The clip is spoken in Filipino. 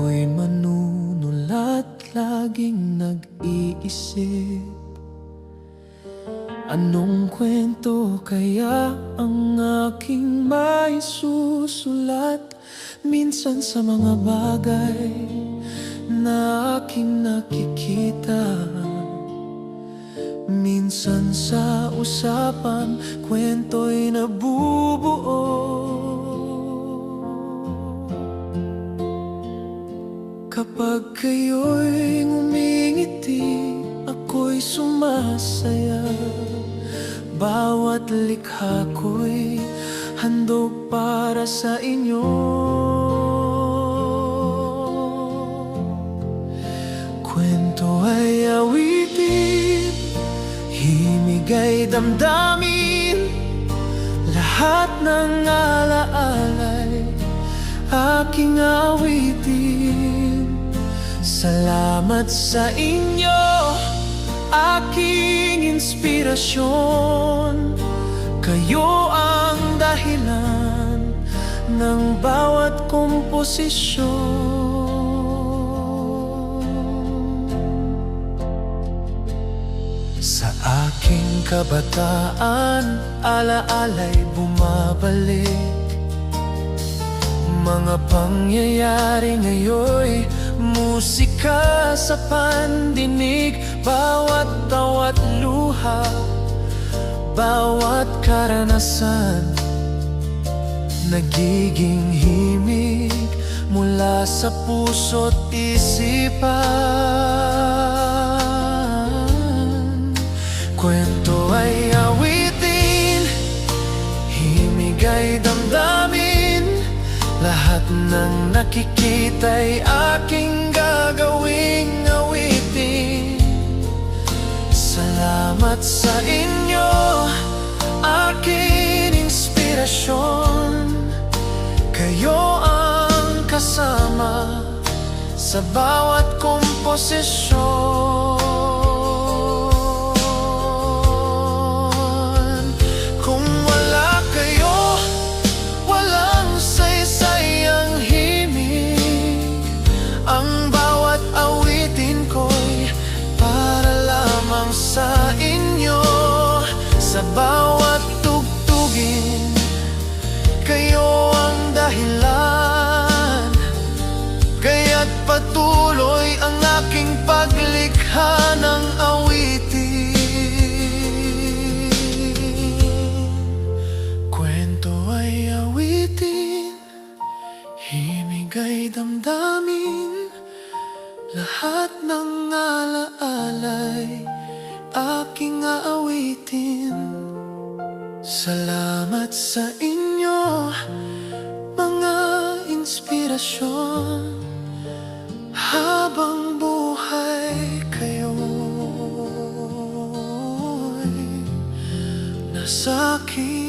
Ako'y manunulat, laging nag-iisip, anong kwento kaya ang aking maisusulat? Minsan sa mga bagay na aking nakikita, minsan sa usapan, kwento'y nabubuo. Kapag kayo'y ngumingiti, ako'y sumasaya. Bawat likha ko'y handog para sa inyo. Kwento ay awitin, himig ay damdamin, lahat ng alaala'y aking awitin. Salamat sa inyo, aking inspirasyon. Kayo ang dahilan ng bawat komposisyon. Sa aking kabataan, alaala'y bumabalik. Mga pangyayari ngayon'y musika sa pandinig. Bawat tawat luha, bawat karanasan, nagiging himig mula sa puso't isipan. Kwento ay awitin, himig ay damdamin, lahat ng nakikita'y aking gagawing awitin. Salamat sa inyo, aking inspirasyon. Kayo ang kasama sa bawat komposisyon. Kung wala kayo, walang saysay ang himig. Ang bawat awitin ko'y para lamang sa inyo. Sa bawat tugtugin, kayo ang dahilan, kaya't patuloy ang aking paglikha ng awitin. Kwento ay awitin, himig ay damdamin, lahat ng alaala'y aking aawitin. Salamat sa inyo, mga inspirasyon. Habang buhay kayo'y nasa akin.